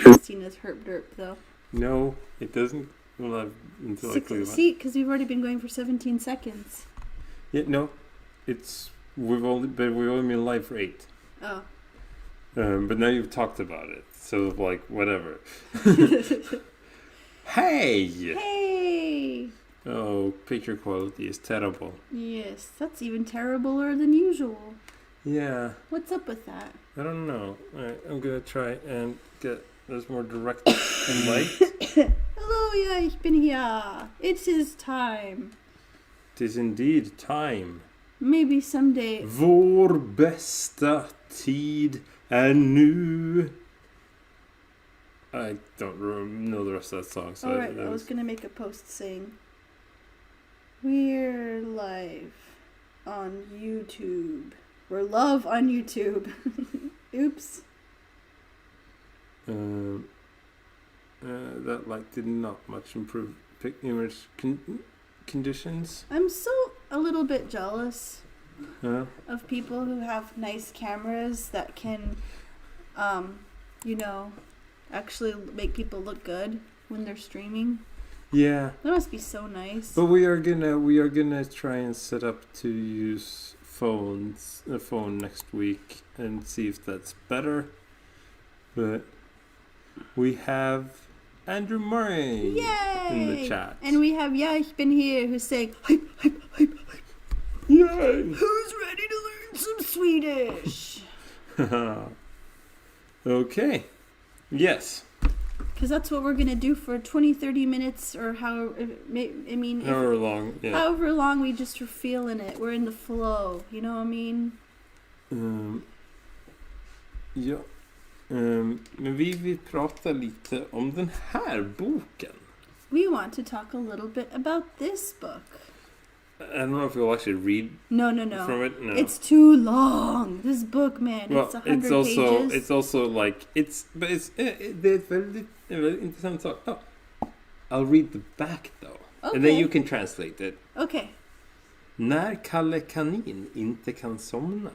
Christina's herp derp, though. No, it doesn't. Well, until I clear See, because we've already been going for 17 seconds. Yeah, no, we've only been live for 8. Oh. But now you've talked about it, so like whatever. Hey! Hey! Oh, picture quality is terrible. Yes, that's even terribler than usual. Yeah. What's up with that? I don't know. Alright, I'm gonna try and get this more direct and light. Hello, ja, ich bin hier. It is time. It is indeed time. Maybe someday. Vår bästa tid är nu. I don't know the rest of that song. So Alright, I was going to make a post saying, we're live on YouTube. We're love on YouTube. Oops. That like did not much improve image conditions. I'm so a little bit jealous of people who have nice cameras that can, actually make people look good when they're streaming. Yeah. That must be so nice. But we are gonna try and set up to use a phone next week and see if that's better. But we have Andrew Murray in the chat. And we have ich bin here who's saying hype, hype, hype, hype. Yay! Who's ready to learn some Swedish? Okay. Yes. Because that's what we're going to do for 20, 30 minutes or however long. Yeah. However long we just are feeling it. We're in the flow. You know what I mean? Ja. Men vi vill prata lite om den här boken. We want to talk a little bit about this book. I don't know if you'll actually read No. from it. No. It's too long. This book, man. Well, it's 100 pages. It's also like, det är ett väldigt intressant sak. Oh, I'll read the back though. Okay. And then you can translate it. Okay. När Kalle Kanin inte kan somna.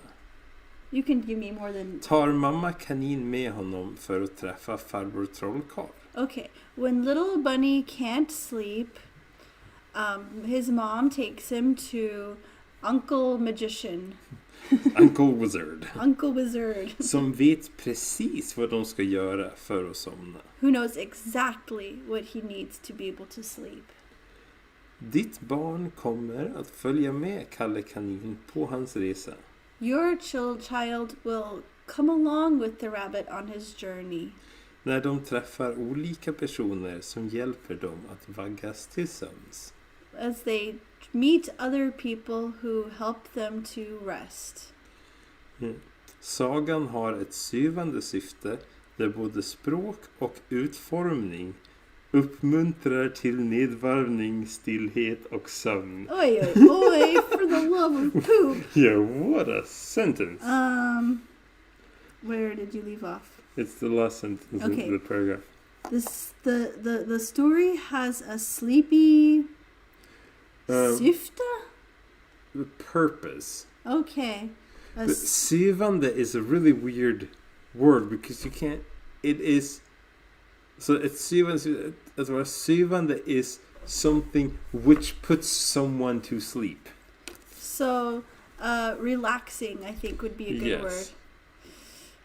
You can give me more than... Tar mamma kanin med honom för att träffa farbror trollkarl. Okay. When little bunny can't sleep, his mom takes him to Uncle Magician. Uncle Wizard. Uncle Wizard. Som vet precis vad de ska göra för att somna. Who knows exactly what he needs to be able to sleep. Ditt barn kommer att följa med Kalle Kanin på hans resa. Your child will come along with the rabbit on his journey. När de träffar olika personer som hjälper dem att vaggas till sömns. As they meet other people who help them to rest. Sagan har ett syvande syfte där både språk och utformning uppmuntrar till nedvarvning, stillhet och sömn. Oj, for the love of poop. Yeah, what a sentence. Where did you leave off? It's the last sentence of the paragraph. The story has a sleepy syfte? The purpose. Okay. But syvande is a really weird word because you can't, it is, so it's syvande is something which puts someone to sleep. So, relaxing, I think, would be a good word.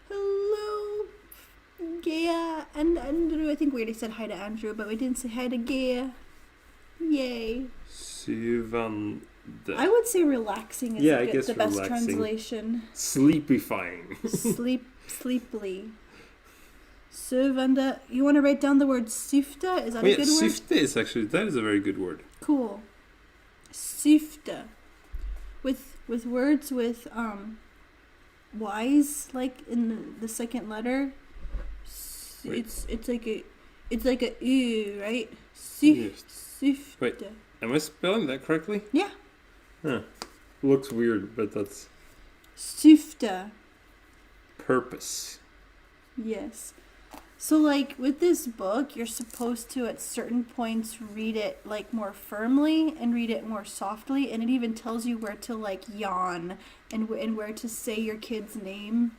Hello, Gea and Andrew. I think we already said hi to Andrew, but we didn't say hi to Gea. Yay. Syvande. I would say relaxing is the best relaxing. Translation. Sleepifying. Sleepily. Sövande. You want to write down the word syfte? Is that a good word? Syfte is actually, that is a very good word. Cool. Syfte. With words with Y's like in the second letter. It's like a U, right? Syfte. Wait, am I spelling that correctly? Yeah. Huh. Looks weird, but that's syfte. Purpose. Yes. So like with this book, you're supposed to at certain points read it like more firmly and read it more softly, and it even tells you where to like yawn and where to say your kid's name.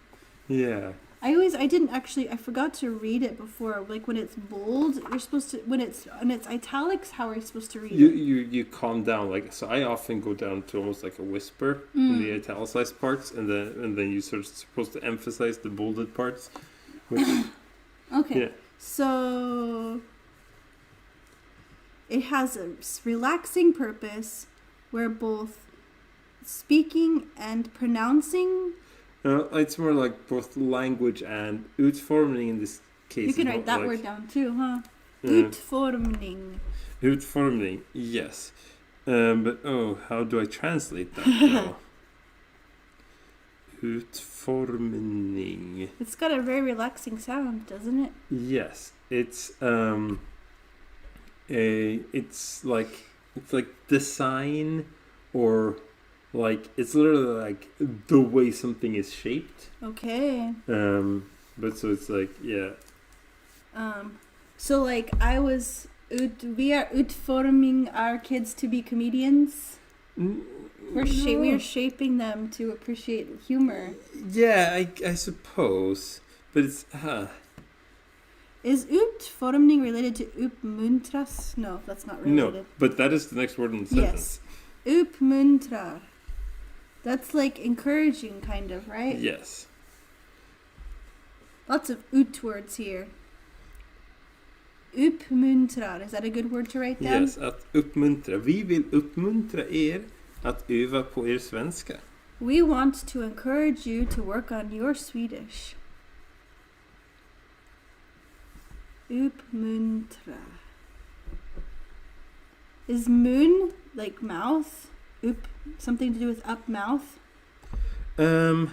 Yeah. I forgot to read it before. Like when it's bold, you're supposed to, when it's italics, how are you supposed to read it? You calm down. Like, so I often go down to almost like a whisper in the italicized parts, and then you sort of supposed to emphasize the bolded parts. Which, Okay. yeah. So it has a relaxing purpose where both speaking and pronouncing. It's more like both language and utformning in this case. You can is write not that like, word down too, huh? uh, Utformning. Utformning, yes. But how do I translate that now? Utformning. It's got a very relaxing sound, doesn't it? Yes, it's it's like design, or like it's literally like the way something is shaped. Okay. But so it's like, yeah. So like we are utforming our kids to be comedians. We are shaping them to appreciate humor. Yeah, I suppose, but it's Is utformning related to uppmuntras? No, that's not related. no, but that is the next word in the sentence. Yes. Uppmuntrar. That's like encouraging, kind of, right? Yes. Lots of ut words here. Uppmuntrar. Is that a good word to write down? Yes, att uppmuntra. Vi vill uppmuntra er att öva på er svenska. We want to encourage you to work on your Swedish. Uppmuntra. Is mun like mouth? Something to do with up mouth? Or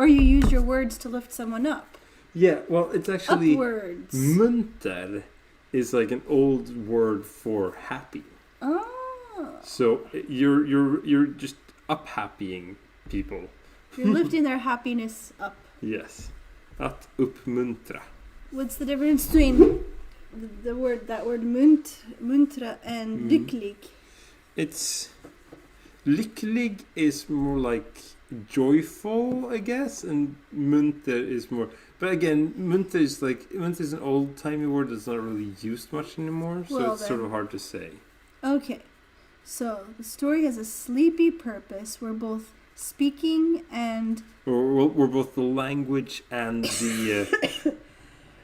you use your words to lift someone up? Yeah, well, it's actually Upwards. munter is like an old word for happy. Oh. So you're just up happying people. You're lifting their happiness up. Yes. Att uppmuntra. What's the difference between that word muntra and lycklig? It's lycklig is more like joyful, I guess, and munter is more. But again, munter is an old timey word that's not really used much anymore, so it's sort of hard to say. Okay, so the story has a sleepy purpose where both speaking and We're both the language and the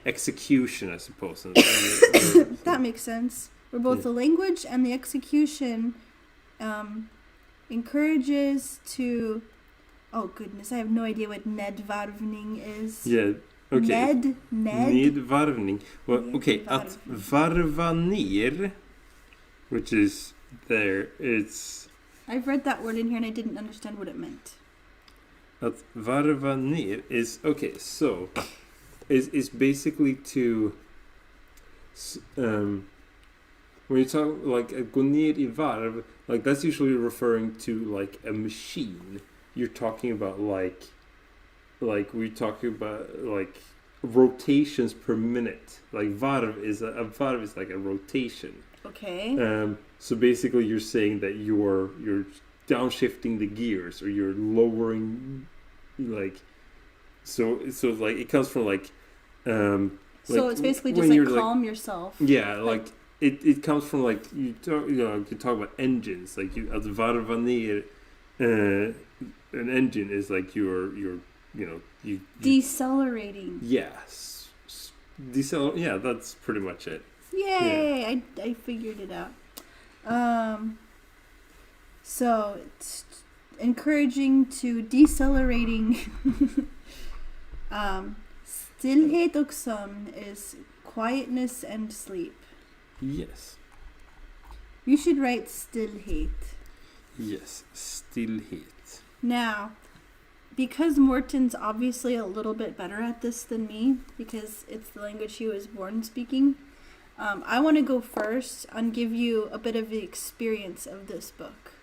execution, I suppose. that makes sense. Where both the language and the execution encourages to. Oh goodness, I have no idea what nedvarvning is. Yeah. Okay. Nedvarvning. Well, okay. Att varva ner, which is there. It's. I've read that word in here and I didn't understand what it meant. Att varva ner is okay. So, is basically to. When you talk like gå ner I varv, like that's usually referring to like a machine. You're talking about like we're talking about like rotations per minute. Like varv is a varv is like a rotation. Okay. So basically, you're saying that you're downshifting the gears, or you're lowering, like, so like it comes from like. So it's basically just like calm yourself. Yeah, like it comes from like you talk about engines, like you att varva ner. An engine is like you decelerating. Yes. Yeah, that's pretty much it. Yay! Yeah. I figured it out. So it's encouraging to decelerating. Stillhet och sömn is quietness and sleep. Yes. You should write stillhet. Yes, stillhet. Now, because Morton's obviously a little bit better at this than me, because it's the language he was born speaking, I want to go first and give you a bit of the experience of this book.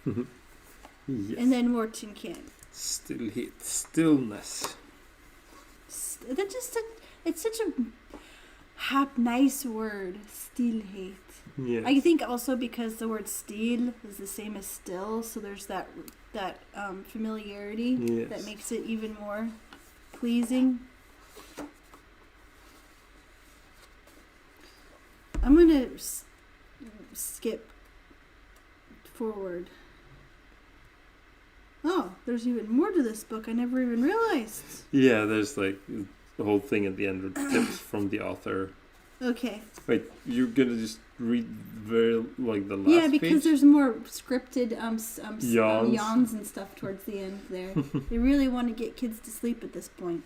Yes. And then Morton can. Stillhet, stillness. It's such a nice word, stillhet. Yes. I think also because the word still is the same as still, so there's that familiarity that makes it even more pleasing. I'm gonna skip forward. Oh, there's even more to this book I never even realized. Yeah, there's like the whole thing at the end with tips from the author. Okay. Wait, you're gonna just read the last Yeah, because page? there's more scripted Yawns. yawns and stuff towards the end there. They really want to get kids to sleep at this point.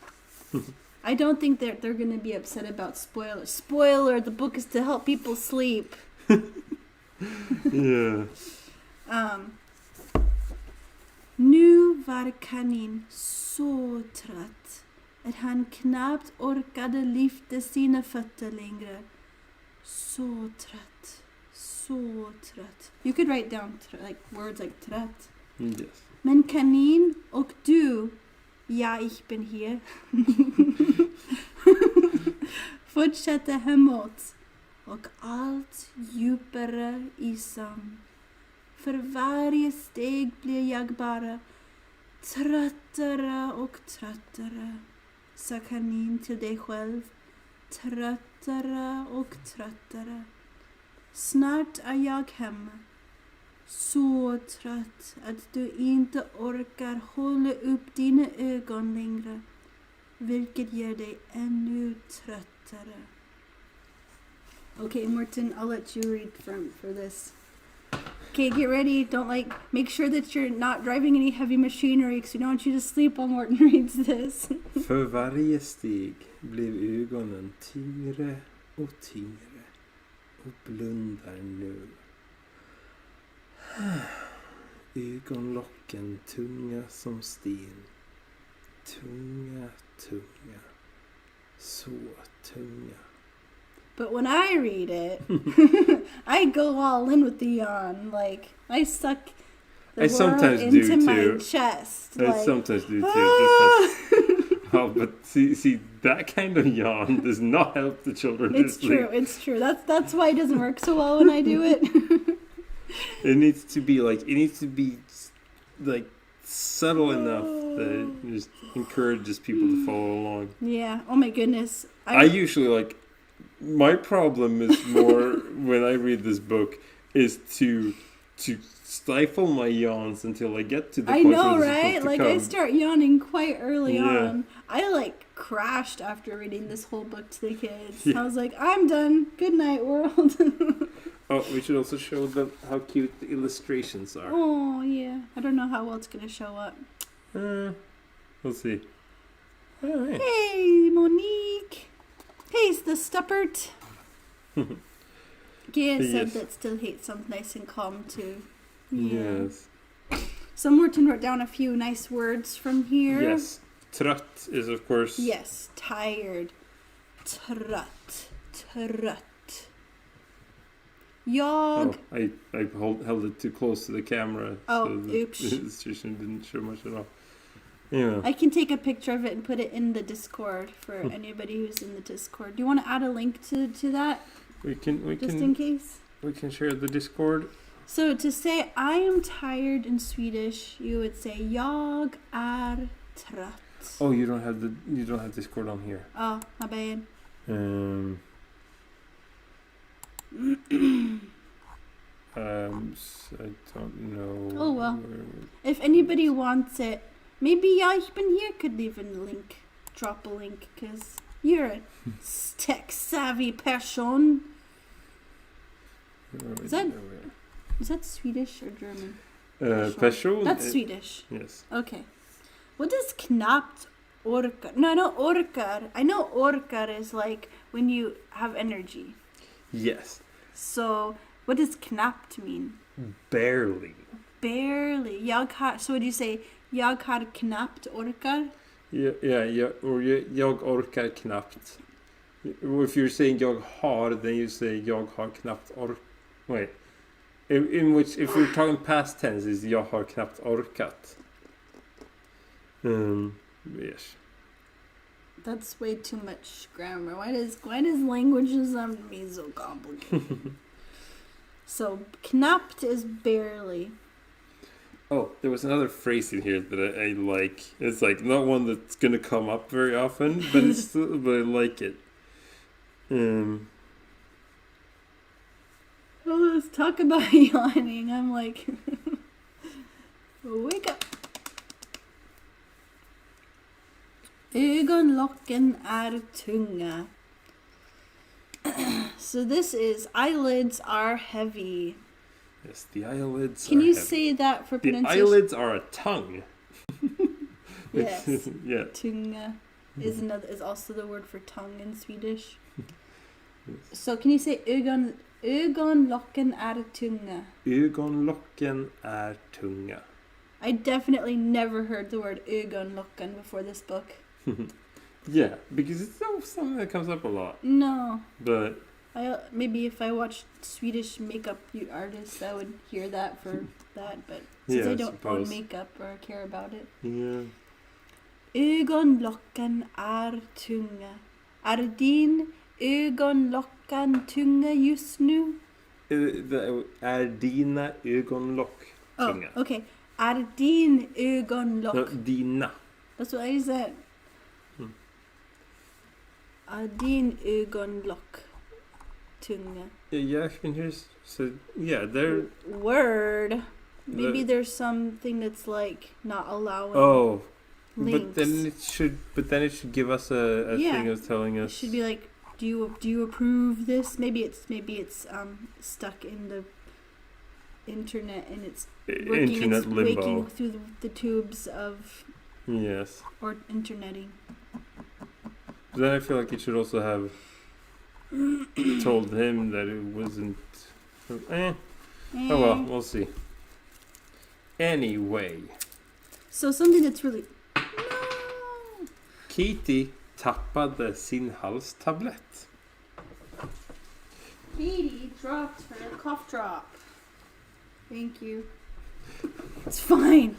I don't think they're going to be upset about spoiler. Spoiler, the book is to help people sleep. Yeah. Nu var kanin så trött att han knappt orkade lyfta sina fötter längre. Så trött. Så trött. You could write down like words like trött. Yes. Men kanin och du, ja, ich bin hier, fortsatte hemåt och allt djupare i sömn. För varje steg blev jag bara tröttare och tröttare, sa kanin till dig själv. Tröttare och tröttare. Snart är jag hemma. Så trött att du inte orkar hålla upp dina ögon längre, vilket gör dig ännu tröttare. Okay, Morten, I'll let you read for this. Okay, get ready. Make sure that you're not driving any heavy machinery because we don't want you to sleep while Morten reads this. För varje steg blev ögonen tyngre och tyngre och blundar nu. Ögonlocken tunga som sten. Tunga, tunga. Så tunga. But when I read it, I go all in with the yawn. Like, I suck the I world sometimes into do my too. chest. I like, sometimes do too. ah! Oh, but see, that kind of yawn does not help the children to It's sleep. true. It's true. That's why it doesn't work so well when I do it. It needs to be subtle enough that it just encourages people to follow along. Yeah. Oh my goodness. I usually my problem is more when I read this book is to stifle my yawns until I get to the I point know, where it's right? supposed to Like come. I start yawning quite early Yeah. on. I crashed after reading this whole book to the kids. Yeah. I was like, I'm done. Good night, world. Oh, we should also show them how cute the illustrations are. Oh yeah. I don't know how well it's gonna show up. We'll see. All right. Hey, Monique. Hey, it's the Stuppert. Gia said Yes. that still hate sounds nice and calm too. Yeah. Yes. So Morten wrote down a few nice words from here. Yes. Trött is of course. Yes, tired. Trött. Trött. Jag. Oh, I held it too close to the camera. Oh, so the oops. illustration didn't show much at all. Yeah. I can take a picture of it and put it in the Discord for anybody who's in the Discord. Do you want to add a link to that? We can In case? we can share the Discord. So to say I am tired in Swedish, you would say jag är trött. Oh, you don't have Discord on here. Oh, my bad. So I don't know. Oh, well. If anybody wants it, maybe ich bin here could leave a link. Drop a link, because you're a tech-savvy person. Is that Swedish or German? Person? That's Swedish. Yes. Okay. What does knappt orkar? No, I know orkar. I know orkar is like when you have energy. Yes. So, what does knappt mean? Barely. Barely. So would you say jag har knappt orkar? Yeah, or jag orkar knappt. If you're saying jag har, then you say jag har knappt Wait. In which, if we're talking past tense, is jag har knappt orkat. Yes. That's way too much grammar. Why does languages be so complicated? So knappt is barely. Oh, there was another phrase in here that I like. It's like not one that's gonna come up very often, but but I like it. Oh, let's talk about yawning. I'm like, wake up. Ögonlocken är tunga. So this is eyelids are heavy. Yes, the eyelids. Can are you heavy. say that for The pronunciation? eyelids are a tongue. Yes. Yeah. Tunga is also the word for tongue in Swedish. So can you say ögonlocken är tunga? Ögonlocken är tunga. I definitely never heard the word ögonlocken before this book. Yeah, because it's something that comes up a lot. No. But maybe if I watched Swedish makeup artists, I would hear that for that. But since yeah, I don't own makeup or care about it. Yeah. Ögonlocken är tunga. Är din ögonlocken tunga just nu? Är dina ögonlock tunga? Oh, okay. Är din ögonlock? No, dina. That's what I said. Är din ögonlock tunga? Yeah, I can hear. So yeah, they're. Word. Maybe there's something that's like not allowing. Oh. Links. But then it should give us a thing of telling us. It should be like, do you approve this? Maybe it's stuck in the internet and it's working. Internet it's limbo. waking through the tubes of. Yes. Or interneting. But then I feel like it should also have told him that it wasn't. Oh well, we'll see. Anyway. So something that's really. Kitty tappade sin halstablett. Katie dropped her cough drop. Thank you. It's fine.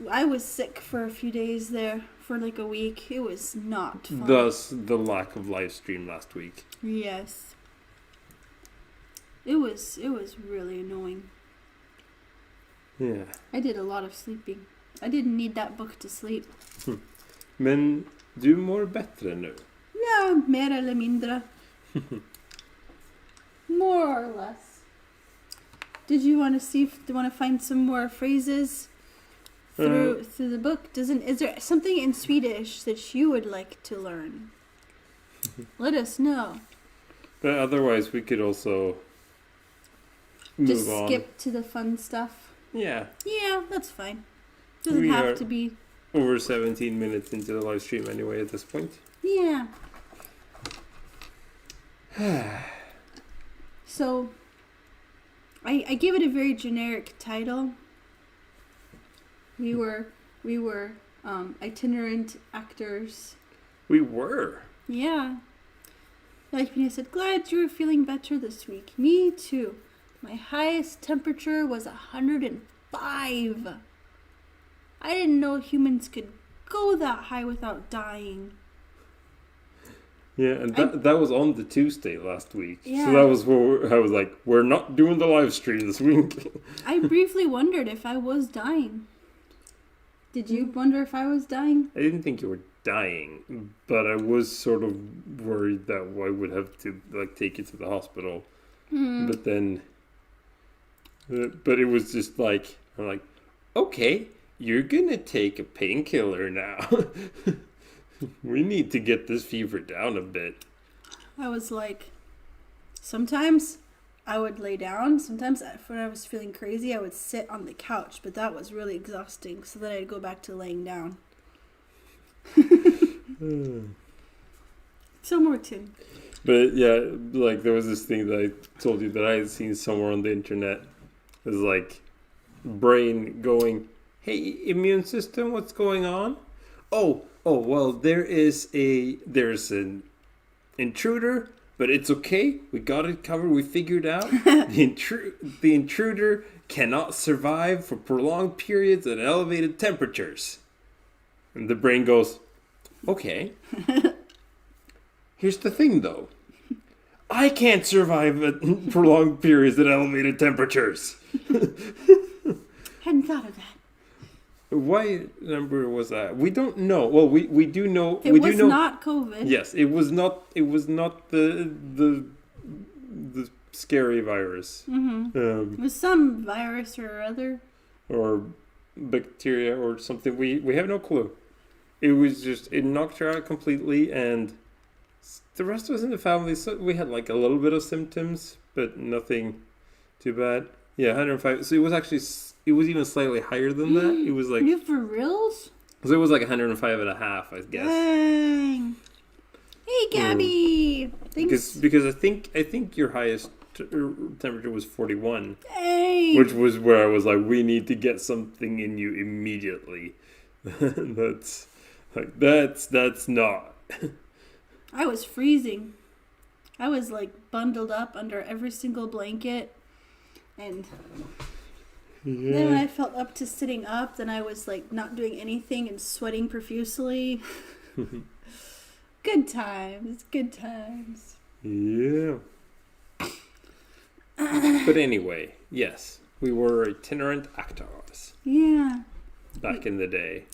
I was sick for a few days there, for like a week. It was not fun. Thus, the lack of live stream last week. Yes. It was really annoying. Yeah. I did a lot of sleeping. I didn't need that book to sleep. Men du mår bättre nu. Ja, mer eller mindre. More or less. Did you want to see if you want to find some more phrases through the book? Is there something in Swedish that you would like to learn? Let us know. But otherwise, we could also move Just on. skip to the fun stuff. Yeah. Yeah, that's fine. Doesn't We are have to be. over 17 minutes into the live stream anyway at this point. Yeah. So, I gave it a very generic title. We were itinerant actors. We were. Yeah. Like when I said, glad you were feeling better this week. Me too. My highest temperature was 105. I didn't know humans could go that high without dying. Yeah, and that was on the Tuesday last week. Yeah. So that was where I was like, we're not doing the live stream this week. I briefly wondered if I was dying. Did you wonder if I was dying? I didn't think you were dying, but I was sort of worried that I would have to take you to the hospital. But then, but it was just like, I'm like, okay, you're gonna take a painkiller now. We need to get this fever down a bit. I was like, sometimes I would lay down. Sometimes when I was feeling crazy, I would sit on the couch, but that was really exhausting. So then I'd go back to laying down. So Morton. But yeah, like there was this thing that I told you that I had seen somewhere on the internet. It was like brain going, hey, immune system, what's going on? Oh, well, there's an intruder, but it's okay. We got it covered. We figured out the intruder cannot survive for prolonged periods at elevated temperatures. And the brain goes, okay. Here's the thing, though. I can't survive at prolonged periods at elevated temperatures. Hadn't thought of that. What number was that? We don't know. Well, we do know. It we was do know. not COVID. Yes, it was not. It was not the scary virus. It was some virus or other. Or bacteria or something. We have no clue. It was just, it knocked her out completely, and the rest of us in the family, so we had like a little bit of symptoms, but nothing too bad. Yeah, 105. So it was actually, it was even slightly higher than that. It was like, Are you for reals? so it was like 105 and a half, I guess. Dang. Hey, Gabby. Thanks. Because I think your highest temperature was 41. Dang. Which was where I was like, we need to get something in you immediately. That's not. I was freezing. I was like bundled up under every single blanket. And then when I felt up to sitting up, then I was like not doing anything and sweating profusely. Good times. Good times. Yeah. But anyway, yes, we were itinerant actors. Yeah. Back in the day.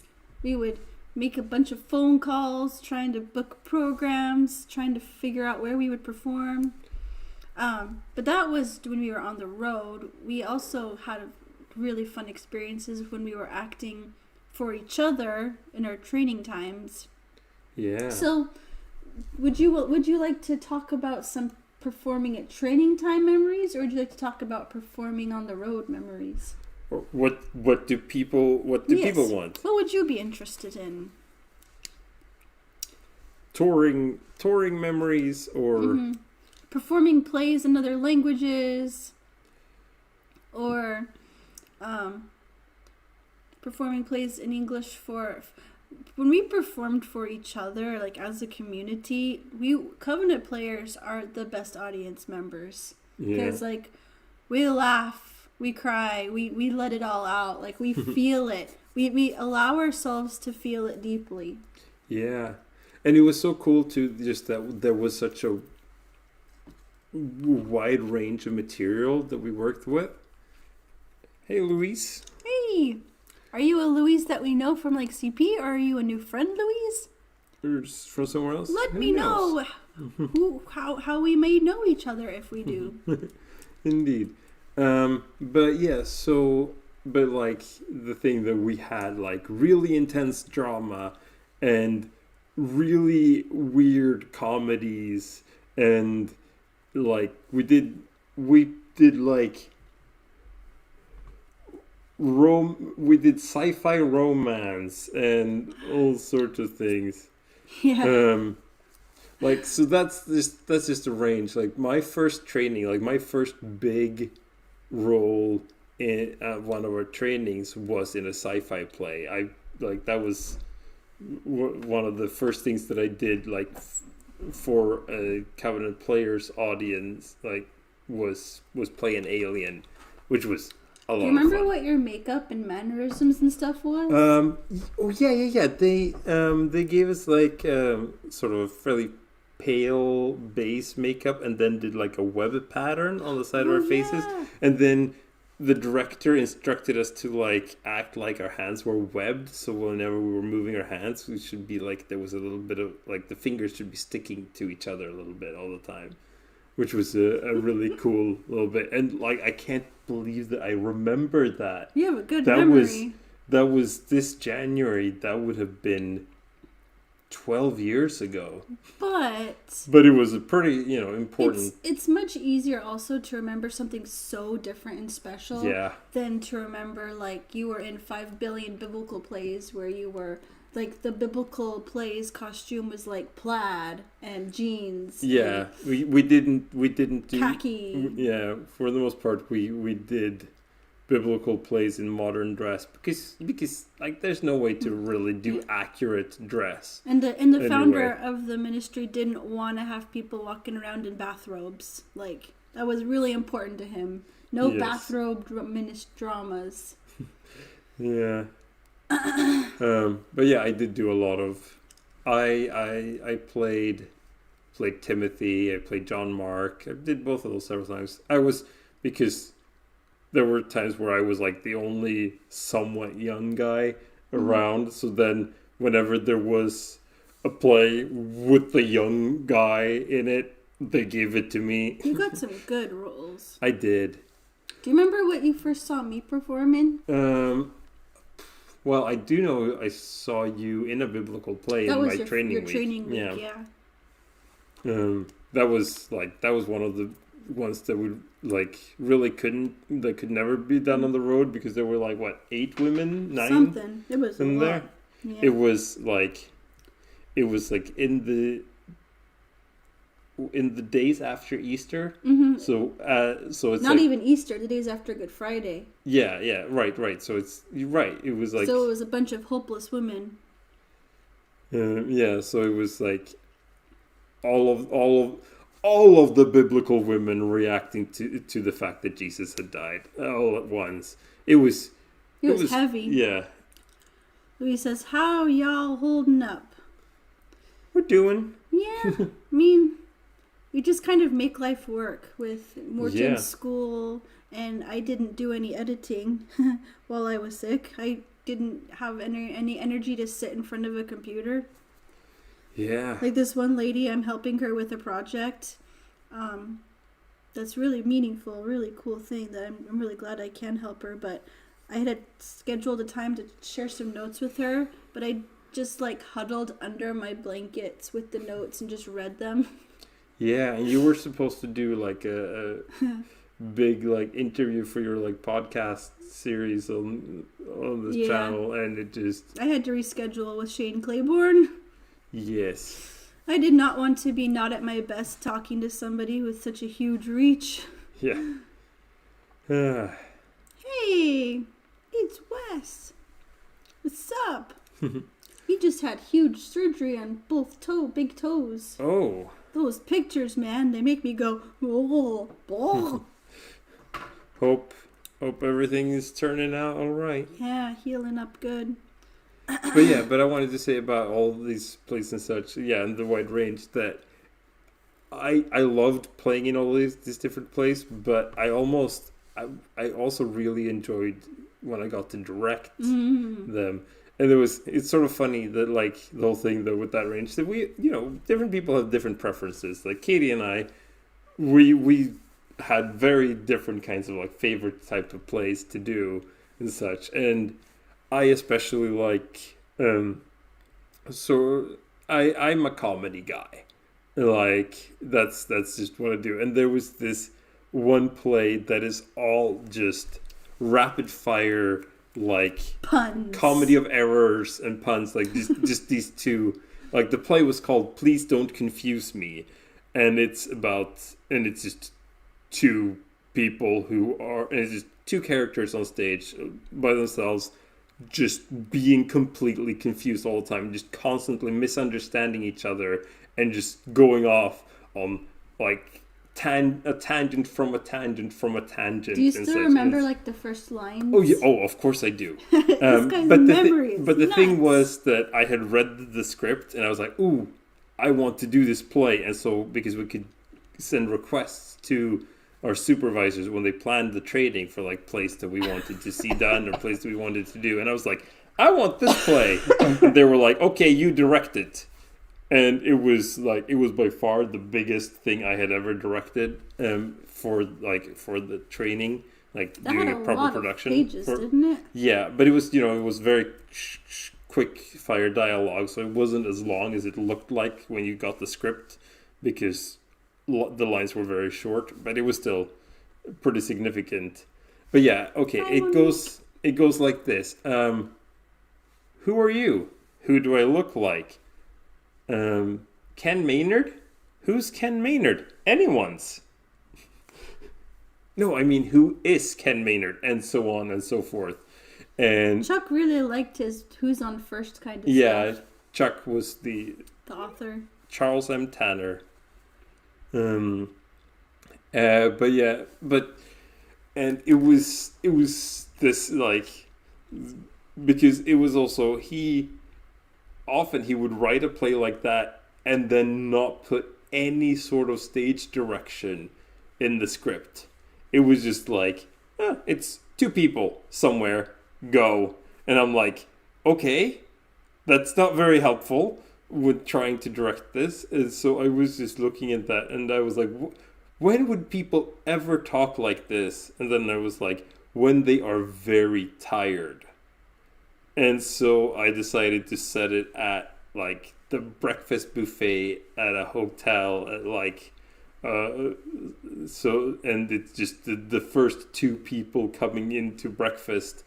We would make a bunch of phone calls, trying to book programs, trying to figure out where we would perform. But that was when we were on the road. We also had really fun experiences when we were acting for each other in our training times. Yeah. So, would you like to talk about some performing at training time memories, or would you like to talk about performing on the road memories? What do people people want? What would you be interested in? Touring memories, or performing plays in other languages, or performing plays in English for. When we performed for each other, like as a community, Covenant players are the best audience members. Because like we laugh, we cry, we let it all out. Like we feel it. We allow ourselves to feel it deeply. Yeah. And it was so cool too, just that there was such a wide range of material that we worked with. Hey, Luis. Hey. Are you a Louise that we know from like CP, or are you a new friend, Louise? Or just from somewhere else? Let me know how we may know each other if we do. Indeed. But yeah, but like the thing that we had like really intense drama and really weird comedies, and like we did like we did sci-fi romance and all sorts of things. Yeah. Like, so that's just a range. Like my first training, like my first big role in one of our trainings was in a sci-fi play. That was one of the first things that I did, like for a Covenant players audience, like was play an alien, which was a lot. Do you remember what your makeup and mannerisms and stuff was? Oh yeah. They gave us like sort of fairly pale base makeup, and then did like a web pattern on the side of our faces, and then the director instructed us to like act like our hands were webbed, so whenever we were moving our hands, we should be like, there was a little bit of like the fingers should be sticking to each other a little bit all the time, which was a really cool little bit. And like I can't believe that I remember that. You have a good memory. That was this January. That would have been 12 years ago. But it was a pretty, important. It's much easier also to remember something so different and special than to remember like you were in 5 billion biblical plays where you were like the biblical plays costume was like plaid and jeans. Yeah, we didn't do khaki. Yeah, for the most part we did biblical plays in modern dress because like there's no way to really do accurate dress. And the founder of the ministry didn't want to have people walking around in bathrobes. Like that was really important to him. No bathrobe dramas. Yeah. But yeah, I did do a lot of. I played played Timothy. I played John Mark. I did both of those several times. Because there were times where I was like the only somewhat young guy around. So then whenever there was a play with the young guy in it, they gave it to me. You got some good roles. I did. Do you remember what you first saw me perform in? Well, I do know I saw you in a biblical play in my training week. Training week, yeah. That was one of the ones that could never be done on the road because there were 8 women, 9 something. It was in a there. lot. Yeah. It was in the days after Easter. Mm-hmm. So it's not even Easter. The days after Good Friday. Yeah, right. So you're right. It was so it was a bunch of hopeless women. So it was all of the biblical women reacting to the fact that Jesus had died all at once. It was heavy. Yeah. Louis says, "How y'all holding up?" We're doing. Yeah, I mean, you just kind of make life work with Morton's school, and I didn't do any editing while I was sick. I didn't have any energy to sit in front of a computer. Yeah. Like this one lady, I'm helping her with a project. That's really meaningful, really cool thing that I'm really glad I can help her. But I had scheduled a time to share some notes with her, but I just huddled under my blankets with the notes and just read them. Yeah, and you were supposed to do a big interview for your podcast series on this channel, and it just... I had to reschedule with Shane Claiborne. Yes. I did not want to be not at my best talking to somebody with such a huge reach. Yeah. Hey, it's Wes. What's up? He just had huge surgery on both big toes. Oh. Those pictures, man, they make me go, oh. Hope everything is turning out all right. Yeah, healing up good. But I wanted to say about all these plays and such, and the wide range, that I loved playing in all these different plays, but I also really enjoyed when I got to direct them. And it's sort of funny that the whole thing though with that range that we, different people have different preferences. Like Katie and I, we had very different kinds of favorite type of plays to do and such. And I especially so I'm a comedy guy. That's just what I do. And there was this one play that is all just rapid fire puns, comedy of errors and puns, just these two. The play was called Please Don't Confuse Me, and it's just two people it's just two characters on stage by themselves, just being completely confused all the time, just constantly misunderstanding each other and just going off on a tangent from a tangent from a tangent. Do you still remember the first lines? Oh yeah, of course I do. This guy's memory is but the nuts. thing was that I had read the script and I was like, ooh, I want to do this play. And so because we could send requests to our supervisors when they planned the training for plays that we wanted to see done or plays that we wanted to do, and I was like, I want this play. And they were like, okay, you direct it. And it was by far the biggest thing I had ever directed for the training, that doing had a proper lot production. Of pages, didn't it? Yeah, but it was it was very quick fire dialogue, so it wasn't as long as it looked like when you got the script because the lines were very short, but it was still pretty significant. But yeah, okay, it goes like this. Who are you? Who do I look like? Ken Maynard? Who's Ken Maynard? Anyone's. No, I mean, who is Ken Maynard? And so on and so forth. And Chuck really liked his who's on first kind of stuff. Yeah, Chuck was the author. Charles M. Tanner. And it was this because it was also he would write a play like that and then not put any sort of stage direction in the script. It was just like, it's two people somewhere, go. And I'm like, okay, that's not very helpful with trying to direct this. And so I was just looking at that and I was like, when would people ever talk like this? And then I was like, when they are very tired. And so I decided to set it at like the breakfast buffet at a hotel at like, so, and it's just the first two people coming into breakfast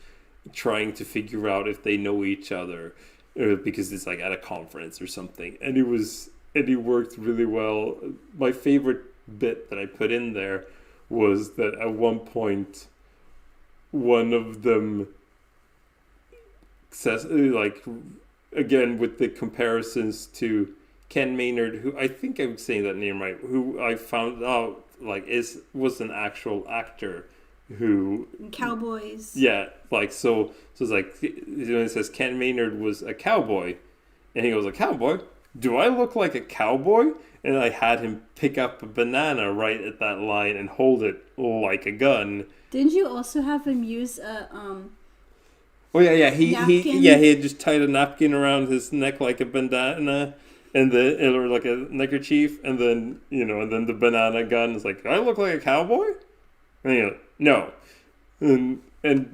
trying to figure out if they know each other, because it's like at a conference or something. And it worked really well. My favorite bit that I put in there was that at one point, one of them says, like, again, with the comparisons to Ken Maynard, who I think I'm saying that name right, who I found out like was an actual actor who Cowboys. Yeah, like so it's like when it says Ken Maynard was a cowboy, and he goes, a cowboy? Do I look like a cowboy? And I had him pick up a banana right at that line and hold it like a gun. Didn't you also have him use a Oh yeah, he napkin? he had just tied a napkin around his neck like a bandana, and or like a neckerchief, and then the banana gun is like, do I look like a cowboy? And no, and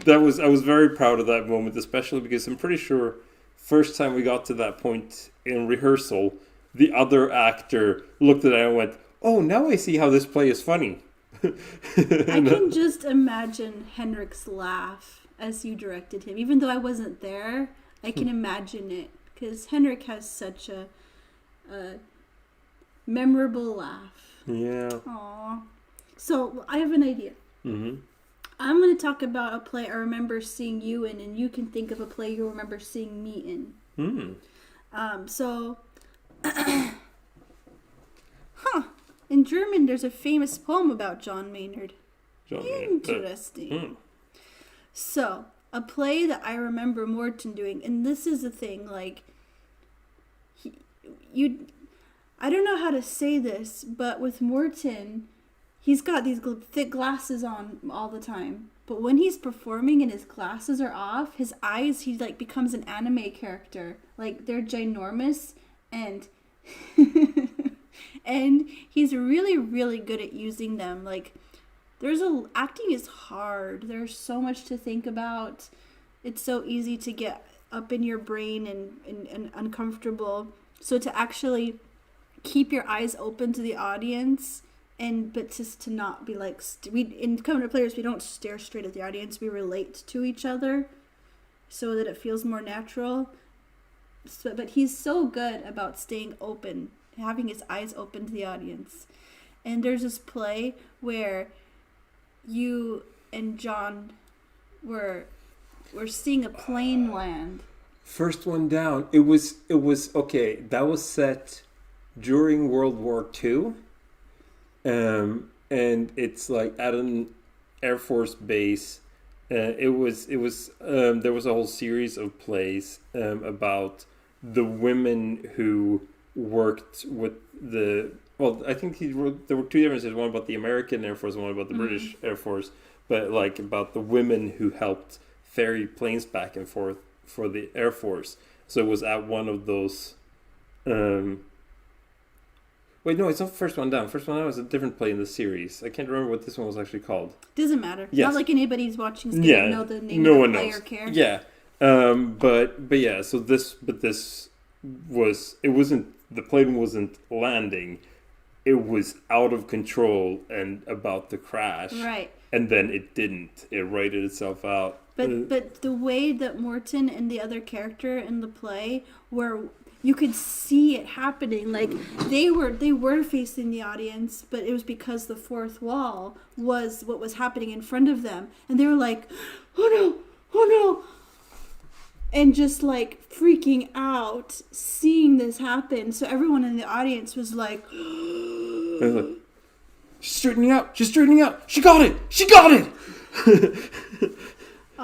I was very proud of that moment, especially because I'm pretty sure first time we got to that point in rehearsal, the other actor looked at it and went, "Oh, now I see how this play is funny." I can just imagine Henrik's laugh as you directed him. Even though I wasn't there, I can imagine it. Because Henrik has such a memorable laugh. Yeah. Aww. So, I have an idea. Mm-hmm. I'm going to talk about a play I remember seeing you in, and you can think of a play you remember seeing me in. In German, there's a famous poem about John Maynard. Interesting. So, a play that I remember Morten doing, and this is the thing, like, I don't know how to say this, but with Morten, he's got these thick glasses on all the time. But when he's performing and his glasses are off, his eyes, he like becomes an anime character. Like, they're ginormous, and and he's really, really good at using them. Like, acting is hard. There's so much to think about. It's so easy to get up in your brain and uncomfortable. So to actually keep your eyes open to the audience, but just to not be like, in Covenant Players, we don't stare straight at the audience. We relate to each other so that it feels more natural. But he's so good about staying open, having his eyes open to the audience. And there's this play where you and John were seeing a plane land. First one down. It was okay. That was set during World War II, and it's like at an Air Force base. It was there was a whole series of plays about the women who worked with the. Well, I think there were two differences. One about the American Air Force, and one about the British Air Force. But like about the women who helped ferry planes back and forth for the Air Force. So it was at one of those. Wait, no, it's not First One Down. First One Down was a different play in the series. I can't remember what this one was actually called. Doesn't matter. Yes. Not like anybody's watching is going to know the name no of one the play knows. or care. Yeah. But yeah, so this was, it wasn't, the plane wasn't landing. It was out of control and about to crash. Right. And then it didn't. It righted itself out. But the way that Morten and the other character in the play were, you could see it happening. Like they were facing the audience, but it was because the fourth wall was what was happening in front of them, and they were like, "Oh no!" And just like freaking out, seeing this happen. So everyone in the audience was like, "She's straightening out! She's straightening out! She got it! She got it!"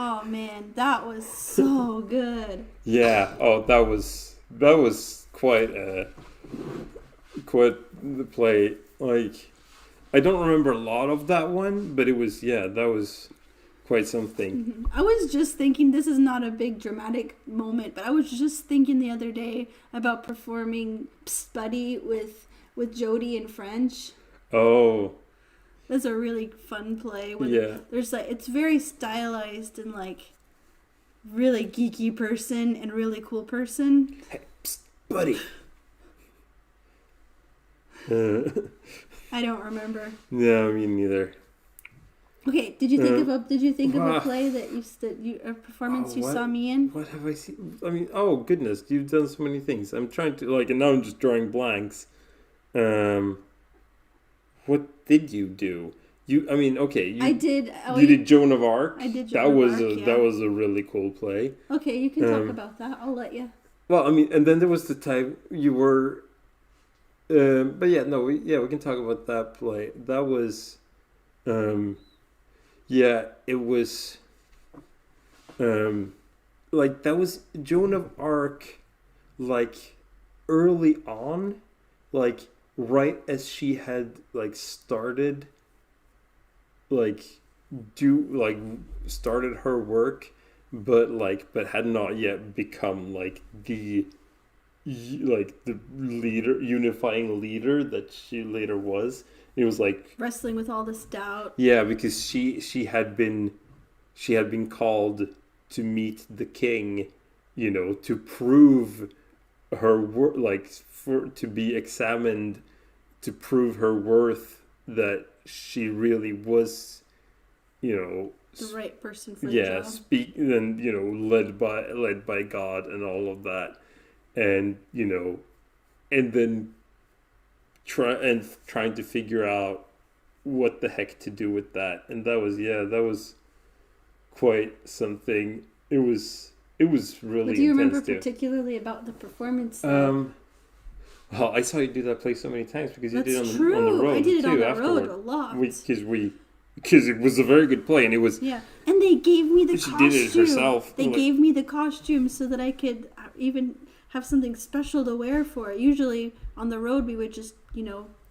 Oh man, that was so good. Yeah. Oh, that was quite the play. Like, I don't remember a lot of that one, but it was that was quite something. I was just thinking, this is not a big dramatic moment, but I was just thinking the other day about performing Psst Buddy with Jodie in French. Oh. That's a really fun play. There's like, it's very stylized and like really geeky person and really cool person. Hey, Psst, buddy. I don't remember. No, me neither. Okay, did you think of a play a performance you saw me in? What have I seen? I mean, oh goodness, you've done so many things. I'm trying to and now I'm just drawing blanks. What did you do? I did. You did Joan of Arc. I did Joan of Arc. That was a really cool play. Okay, you can talk about that. I'll let you. Well, I mean, and then there was the time you were. But yeah, no, we can talk about that play. That was, it was, that was Joan of Arc, like early on, like right as she had started, started her work, but had not yet become the leader, unifying leader that she later was. It was wrestling with all this doubt. Yeah, because she had been called to meet the king, to prove her worth, to be examined, to prove her worth, that she really was, the right person for the job. led by God and all of that. And and then trying to figure out what the heck to do with that, and that was quite something. It was really. What do you remember too. Particularly about the performance? Well, I saw you do that play so many times because you did it on the road. I did it too, on the afterward. road a lot. Because it was a very good play, and it was. Yeah, and they gave me the costume. She did it herself. They gave me the costume so that I could even have something special to wear for it. Usually on the road we would just,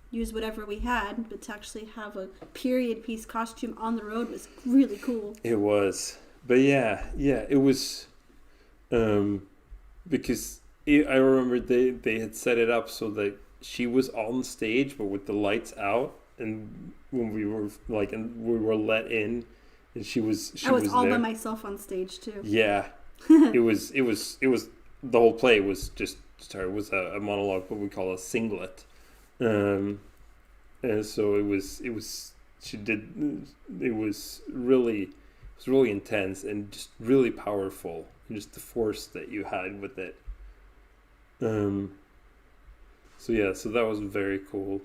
use whatever we had, but to actually have a period piece costume on the road was really cool. It was. But it was because I remember they had set it up so that she was on stage but with the lights out, and when we were we were let in, and she was all there. by myself on stage too. Yeah. it was the whole play was was a monologue, what we call a singlet, and so it was really intense and just really powerful, and just the force that you had with it. So that was very cool.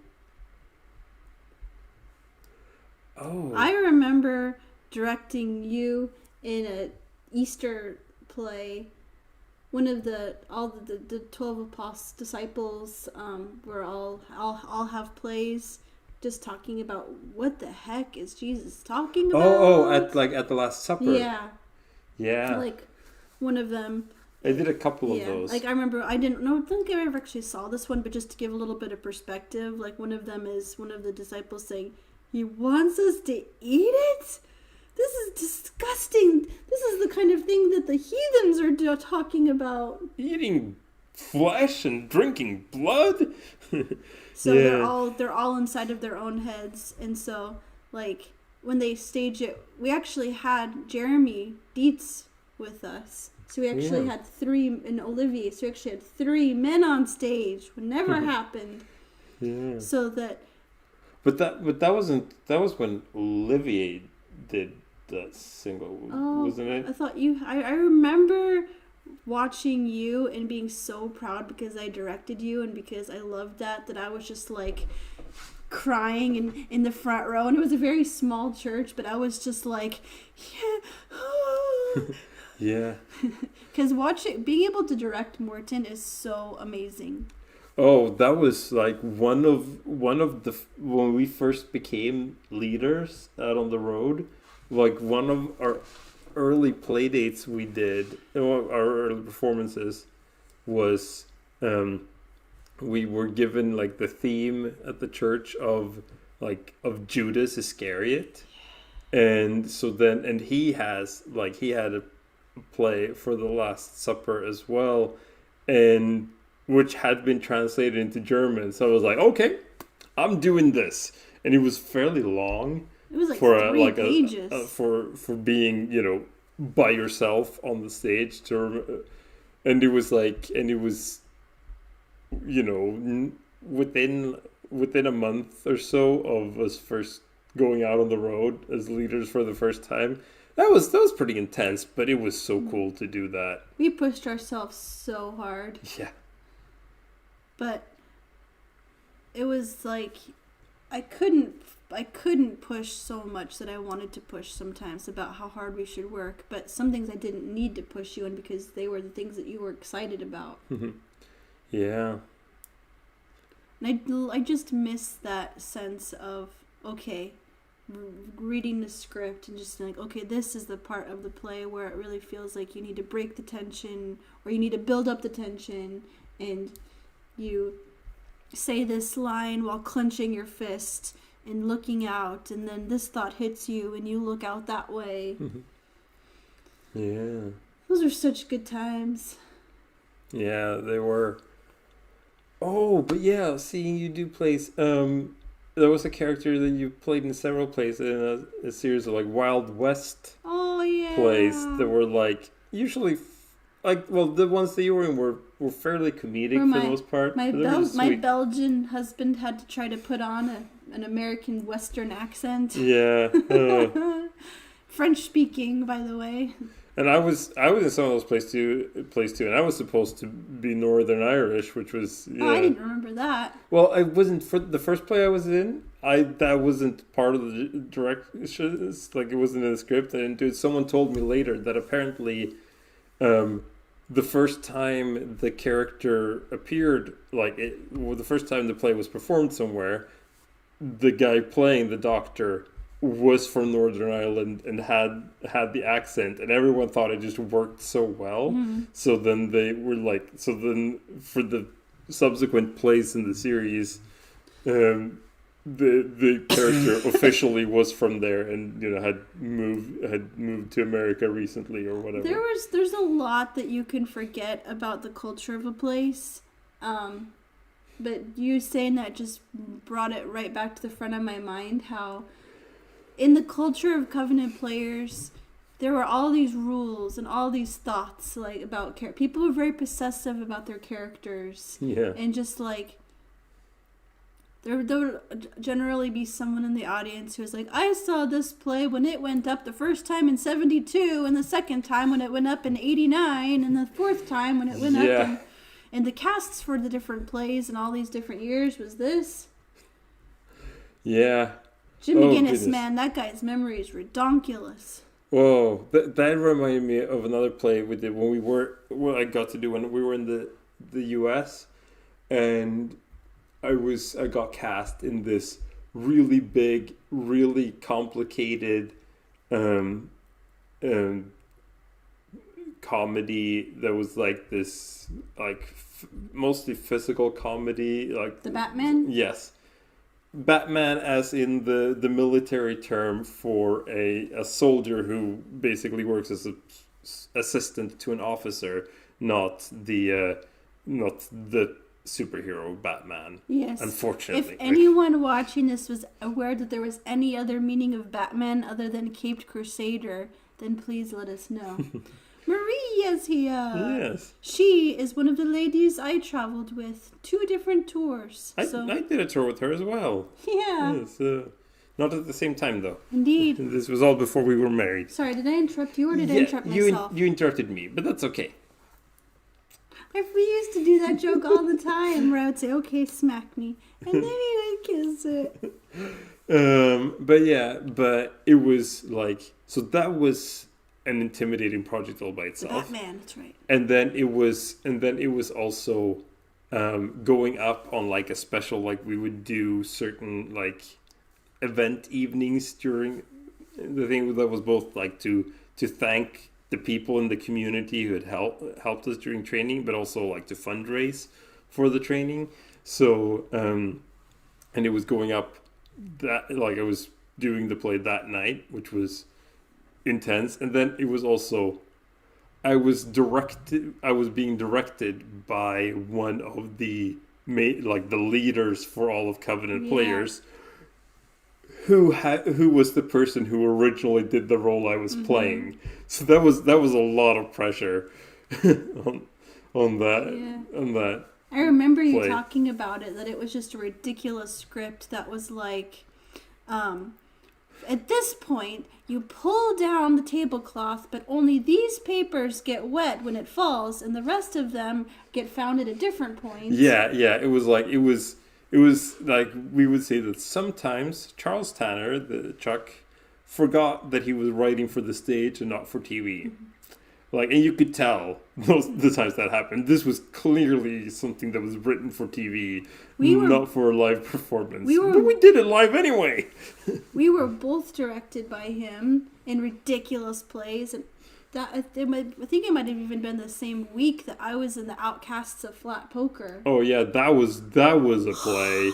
Oh, I remember directing you in a Easter play. One of the 12 disciples were all have plays, just talking about what the heck is Jesus talking about. at the Last Supper. Yeah. One of them. I did a couple of those. I remember I don't think I ever actually saw this one, but just to give a little bit of perspective, one of them is one of the disciples saying, "He wants us to eat it? This is disgusting. This is the kind of thing that the heathens are talking about. Eating flesh and drinking blood." So they're all inside of their own heads, and so when they stage it, we actually had Jeremy Dietz with us. So we actually had three, and Olivier. So we actually had three men on stage. What never happened. Yeah. So that. But that was when Olivier did the single, wasn't it? I thought I remember watching you and being so proud because I directed you and because I loved that I was just crying in the front row, and it was a very small church, but I was just yeah. Because being able to direct Morten is so amazing. Oh, that was one of the when we first became leaders out on the road. One of our early play dates we did, our early performances was we were given like the theme at the church of Judas Iscariot. And so then, and he had a play for the Last Supper as well, and which had been translated into German. So I was like, okay, I'm doing this. And it was fairly long. It was like for 3 pages. For being, by yourself on the stage and it was within a month or so of us first going out on the road as leaders for the first time. That was pretty intense, but it was so cool to do that. We pushed ourselves so hard. Yeah. But it was like I couldn't push so much that I wanted to push sometimes about how hard we should work, but some things I didn't need to push you in because they were the things that you were excited about. Yeah. And I just miss that sense of, okay, reading the script and just like, okay, this is the part of the play where it really feels like you need to break the tension or you need to build up the tension, and you say this line while clenching your fist and looking out, and then this thought hits you and you look out that way. Yeah. Those are such good times. Yeah, they were. Oh, but yeah, seeing you do plays. There was a character that you played in several plays in a series of like Wild West plays that were usually the ones that you were in were fairly comedic for the most part. My Belgian husband had to try to put on an American Western accent. Yeah. French speaking, by the way. And I was in some of those plays too, and I was supposed to be Northern Irish, which was I didn't remember that. Well, I wasn't for the first play I was in. That wasn't part of the direction. It wasn't in the script. I didn't do it. Someone told me later that apparently, the first time the character appeared, the first time the play was performed somewhere, the guy playing the doctor was from Northern Ireland and had the accent, and everyone thought it just worked so well. So then they were for the subsequent plays in the series, the character officially was from there and had moved to America recently or whatever. There's a lot that you can forget about the culture of a place. But you saying that just brought it right back to the front of my mind, how in the culture of Covenant players, there were all these rules and all these thoughts about people were very possessive about their characters. Yeah. And just there would generally be someone in the audience who was like, I saw this play when it went up the first time in 1972, and the second time when it went up in 1989, and the fourth time when it went up. And the casts for the different plays and all these different years was this. Yeah. Jim McGinnis, man, that guy's memory is redonkulous. Whoa, that reminded me of another play we did when I got to do when we were in the US, and I got cast in this really big, really complicated comedy that was this mostly physical comedy, The Batman? Yes. Batman as in the military term for a soldier who basically works as an assistant to an officer, not the superhero Batman. Yes. Unfortunately. If anyone watching this was aware that there was any other meaning of Batman other than Caped Crusader, then please let us know. Marie is here. Yes. She is one of the ladies I traveled with. 2 different tours. I did a tour with her as well. Yeah. Yes, not at the same time, though. Indeed. This was all before we were married. Sorry, did I interrupt you or did I interrupt myself? You interrupted me, but that's okay. We used to do that joke all the time where I would say, okay, smack me. And then he would kiss it. But it was so that was an intimidating project all by itself. Batman, that's right. And then it was also going up on a special, we would do certain event evenings during the thing that was both to thank the people in the community who had helped us during training, but also to fundraise for the training. So, and it was going up that, like, I was doing the play that night, which was intense. And then it was also, I was being directed by one of the the leaders for all of Covenant players, who was the person who originally did the role I was playing. So that was a lot of pressure on that. I remember you play. talking about it, that it was just a ridiculous script that was like, at this point, you pull down the tablecloth, but only these papers get wet when it falls, and the rest of them get found at a different point. Yeah. It was like we would say that sometimes Charles Tanner, the Chuck, forgot that he was writing for the stage and not for TV. Like, and you could tell the times that happened. This was clearly something that was written for TV, not for a live performance. But we did it live anyway. We were both directed by him in ridiculous plays, and I think it might have even been the same week that I was in the Outcasts of Flat Poker. Oh yeah, that was a play.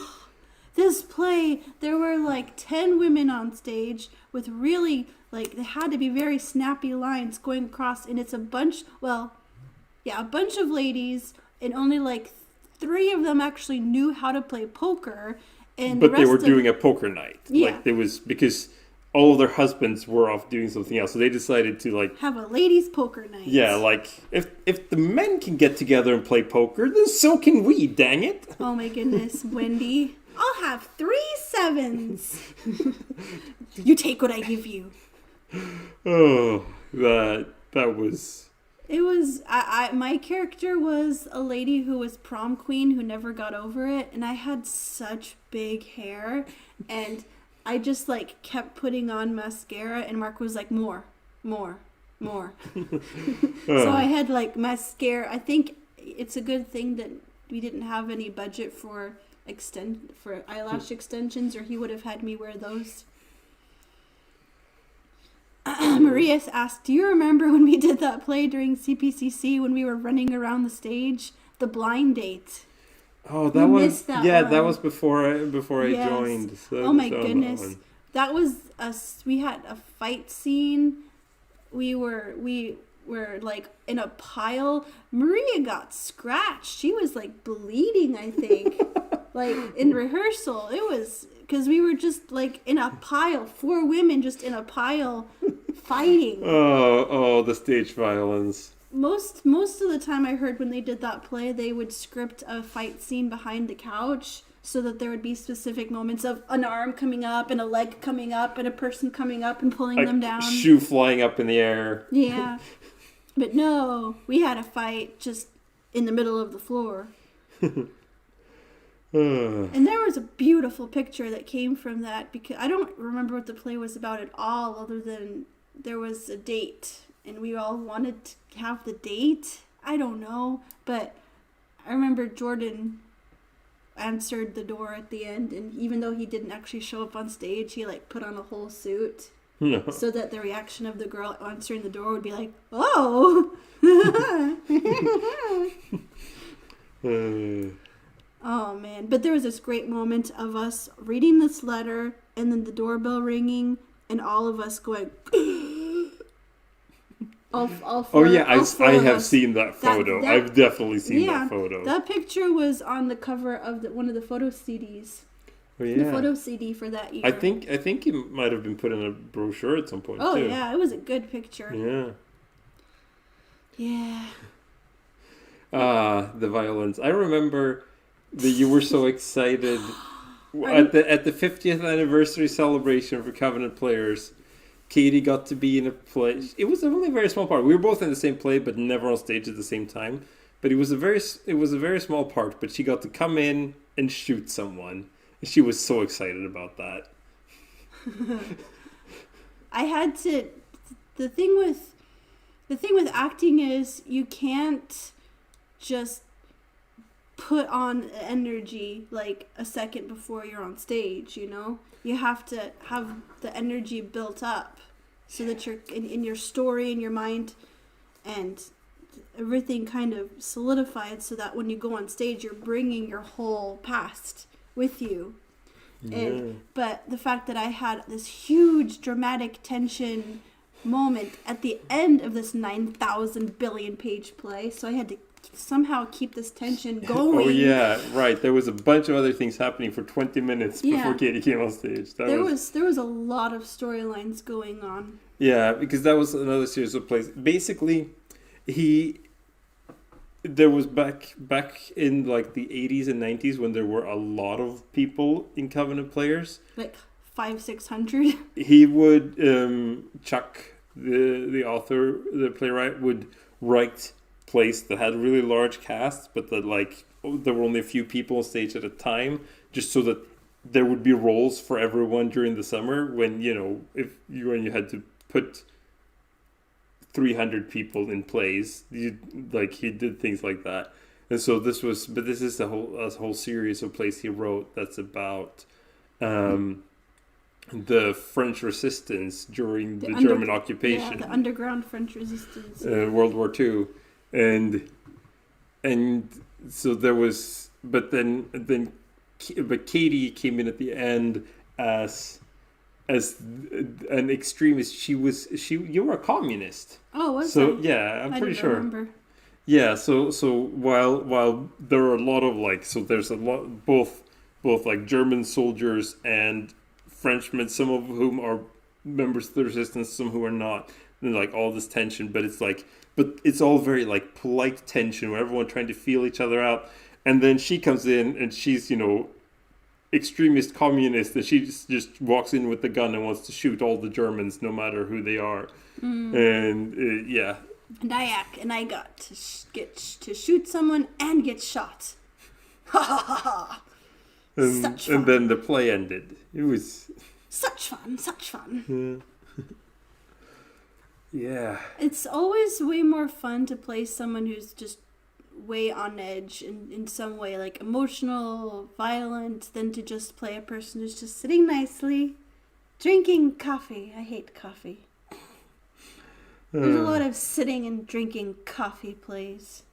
This play, there were like 10 women on stage with really, like, they had to be very snappy lines going across, and it's a bunch of ladies, and only like 3 of them actually knew how to play poker, and but they were doing a poker night. Yeah. Like, it was because all of their husbands were off doing something else, so they decided to, like, have a ladies' poker night. Yeah, like, if the men can get together and play poker, then so can we, dang it. Oh my goodness, Wendy. I'll have 3 sevens. You take what I give you. Oh, that was... It was... my character was a lady who was prom queen who never got over it, and I had such big hair, and I just, like, kept putting on mascara, and Mark was like, more. So I had, like, mascara. I think it's a good thing that we didn't have any budget for eyelash extensions, or he would have had me wear those. Maria asked, do you remember when we did that play during CPCC when we were running around the stage? The blind date. Oh, that was before I joined. So oh my goodness. That was us. We had a fight scene. We were like in a pile. Maria got scratched. She was like bleeding, I think. Like in rehearsal. It was because we were just like in a pile. 4 women just in a pile fighting. Oh, the stage violence. Most of the time I heard when they did that play, they would script a fight scene behind the couch so that there would be specific moments of an arm coming up and a leg coming up and a person coming up and pulling them down. Shoe flying up in the air. Yeah. But no, we had a fight just in the middle of the floor. And there was a beautiful picture that came from that, because I don't remember what the play was about at all, other than there was a date and we all wanted to have the date. I don't know, but I remember Jordan answered the door at the end, and even though he didn't actually show up on stage, he like put on a whole suit so that the reaction of the girl answering the door would be like, oh. Oh man, but there was this great moment of us reading this letter and then the doorbell ringing and all of us going all four, oh yeah, I have us. seen that photo. I've definitely seen that photo. That picture was on the cover of one of the photo CDs. Oh yeah, the photo CD for that year. I think it might have been put in a brochure at some point. Oh too. Yeah, it was a good picture. Yeah. The violence. I remember that you were so excited at the 50th anniversary celebration for Covenant players. Katie got to be in a play. It was only a very small part. We were both in the same play, but never on stage at the same time. But it was a very small part. But she got to come in and shoot someone. She was so excited about that. I had to. The thing with acting is you can't just put on energy like a second before you're on stage, you know? You have to have the energy built up so that you're in your story, in your mind. And everything kind of solidified so that when you go on stage, you're bringing your whole past with you. But the fact that I had this huge dramatic tension moment at the end of this 9,000 billion page play, so I had to somehow keep this tension going. Oh yeah, right. There was a bunch of other things happening for 20 minutes before Katie came on stage. There was a lot of storylines going on. Yeah, because that was another series of plays. Basically, there was back in like the 80s and 90s when there were a lot of people in Covenant Players. Like 500-600. He would Chuck, the author, the playwright, would write plays that had really large casts, but that like there were only a few people on stage at a time, just so that there would be roles for everyone during the summer. When you had to put 300 people in plays, he did things like that. And so this is a whole series of plays he wrote that's about the French resistance during the German occupation. Yeah, the underground French resistance. World War II. And so there was, but Katie came in at the end as an extremist. You were a communist. Oh, was so? I? Yeah, I'm pretty sure. Remember. Yeah, so while there are a lot of there's a lot both like German soldiers and Frenchmen, some of whom are members of the resistance, some who are not, and like all this tension, but it's all very like polite tension where everyone trying to feel each other out. And then she comes in and she's, extremist communist, and she just walks in with the gun and wants to shoot all the Germans no matter who they are. And And I got to get to shoot someone and get shot. Ha ha ha ha. Such fun. And then the play ended. It was such fun. Yeah. It's always way more fun to play someone who's just way on edge in some way, like emotional, violent, than to just play a person who's just sitting nicely, drinking coffee. I hate coffee. There's a lot of sitting and drinking coffee plays.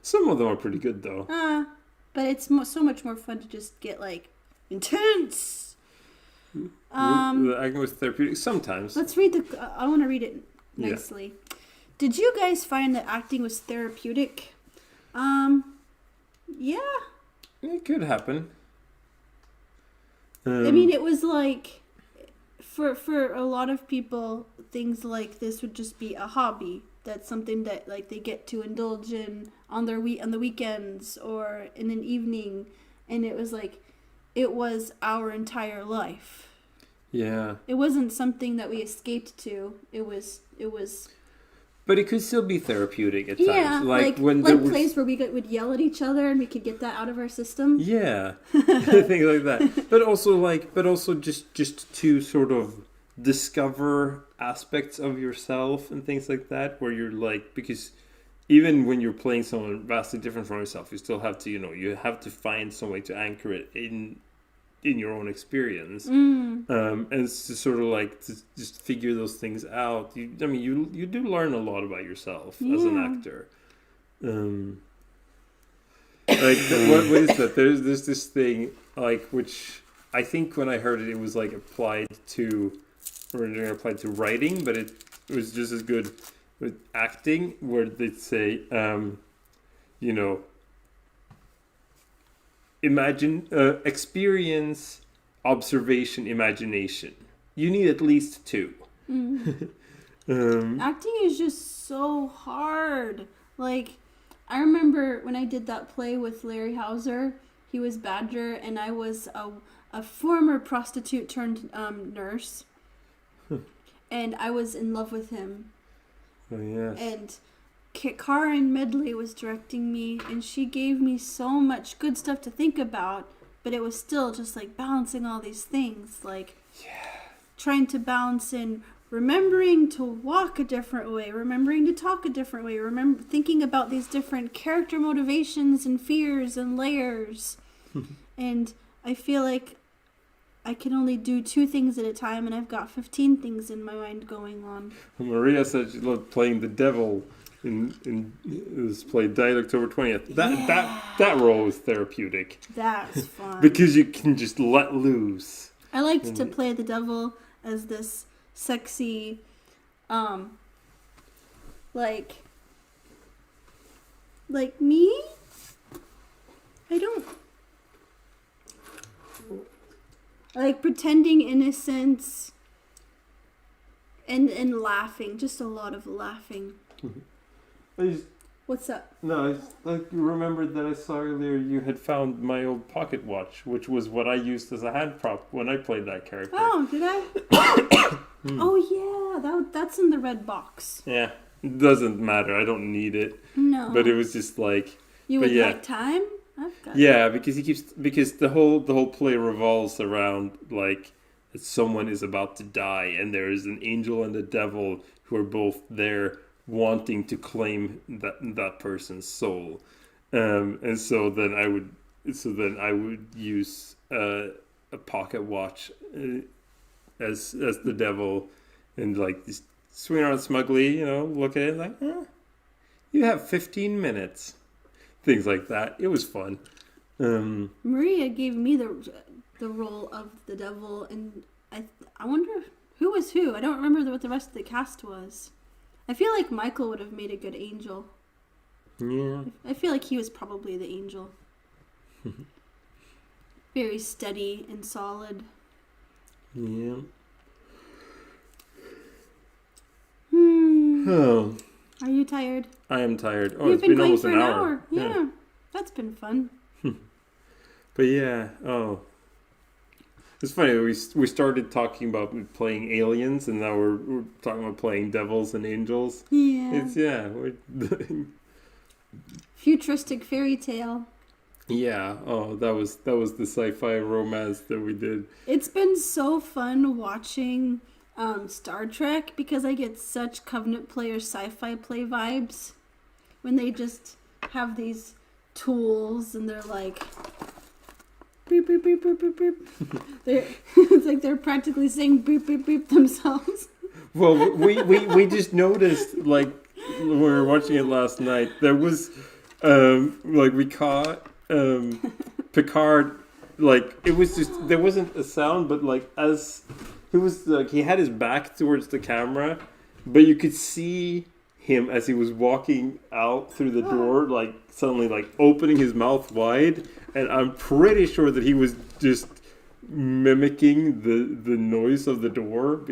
Some of them are pretty good, though. But it's so much more fun to just get, like, intense. Acting was therapeutic sometimes. Let's read I want to read it nicely. Yeah. Did you guys find that acting was therapeutic? Yeah. It could happen. I mean, it was like, for a lot of people, things like this would just be a hobby. That's something that like they get to indulge in on the weekends or in an evening, and it was like, it was our entire life. Yeah. It wasn't something that we escaped to. It was. But it could still be therapeutic at times. Yeah, like plays where we would yell at each other and we could get that out of our system. Yeah, things like that. But also just to sort of discover aspects of yourself and things like that, where you're like, because even when you're playing someone vastly different from yourself, you still have to, you have to find some way to anchor it in your own experience, and it's to sort of like to just figure those things out. You do learn a lot about yourself as an actor. What is that? There's this thing like, which I think when I heard it, it was like originally applied to writing, but it was just as good with acting, where they'd say, imagine, experience, observation, imagination. You need at least two. Acting is just so hard. Like, I remember when I did that play with Larry Hauser, he was Badger, and I was a former prostitute turned nurse. And I was in love with him. Oh, yes. And Karen Medley was directing me, and she gave me so much good stuff to think about, but it was still just like balancing all these things, like trying to balance in remembering to walk a different way, remembering to talk a different way, thinking about these different character motivations and fears and layers. And I feel like I can only do 2 things at a time, and I've got 15 things in my mind going on. Maria said she loved playing the devil was played Died October 20th. That role was therapeutic. That was fun. Because you can just let loose. I liked to play the devil as this sexy, like me? I don't... Like pretending innocence and laughing. Just a lot of laughing. What's up? No, I remembered that I saw earlier you had found my old pocket watch, which was what I used as a hand prop when I played that character. Oh, did I? Oh, yeah. That's in the red box. Yeah. It doesn't matter. I don't need it. No. But it was just like... You would like time? Yeah, because the whole play revolves around like someone is about to die and there is an angel and a devil who are both there wanting to claim that person's soul, and so then I would use a pocket watch as the devil and like just swing around smugly, look at it like, you have 15 minutes. Things like that. It was fun. Maria gave me the role of the devil, and I wonder who was who. I don't remember what the rest of the cast was. I feel like Michael would have made a good angel. Yeah. I feel like he was probably the angel. Very steady and solid. Yeah. Oh. Are you tired? I am tired. Oh, You've it's been going almost for an hour. Yeah. That's been fun. But yeah, it's funny. We started talking about playing aliens, and now we're talking about playing devils and angels. Yeah. We're futuristic fairy tale. Yeah. Oh, that was the sci-fi romance that we did. It's been so fun watching Star Trek because I get such Covenant player sci-fi play vibes when they just have these tools and they're like beep beep beep beep beep beep. It's like they're practically saying beep beep beep themselves. Well, we just noticed, like when we were watching it last night, there was like we caught Picard, like it was just there wasn't a sound, but like as he was like he had his back towards the camera, but you could see him as he was walking out through the door, like suddenly like opening his mouth wide, and I'm pretty sure that he was just mimicking the noise of the door.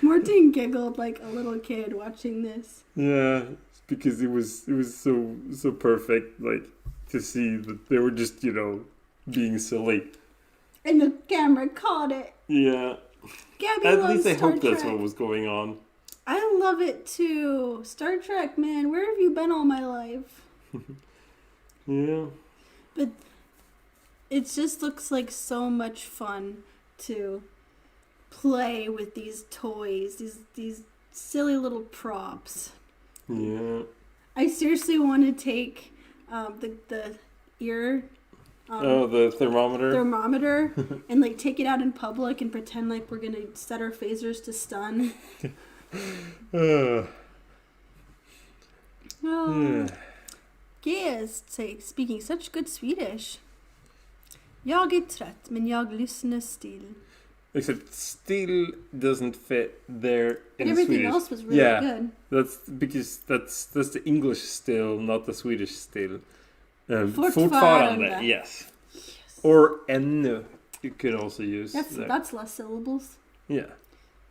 Morton giggled like a little kid watching this. Yeah, because it was so perfect, like to see that they were just being silly, and the camera caught it. Yeah. Gabby At loves least I Star hope Trek. that's what was going on. I love it too. Star Trek, man, where have you been all my life? Yeah. But it just looks like so much fun to play with these toys, these silly little props. Yeah. I seriously want to take the ear... the thermometer and like take it out in public and pretend like we're gonna set our phasers to stun. Speaking such good Swedish. Jag är trött men jag lyssnar still. Except still doesn't fit there But in everything Swedish. else was really good. That's because that's the English still, not the Swedish still. Fortfarande. Yes. Or ännu. You could also use that's less syllables. Yeah.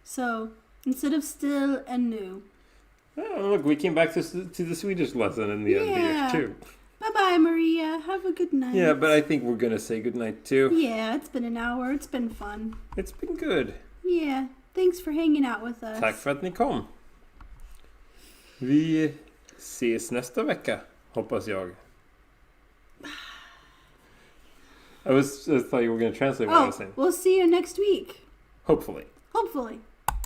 So instead of still and new. Oh, look, we came back to the Swedish lesson in the end here too. Bye-bye, Maria. Have a good night. Yeah, but I think we're gonna say goodnight too. Yeah, it's been an hour. It's been fun. It's been good. Yeah, thanks for hanging out with us. Tack för att ni kom. Vi ses nästa vecka, hoppas jag. I thought you were going to translate what I was saying. We'll see you next week. Hopefully. Hopefully.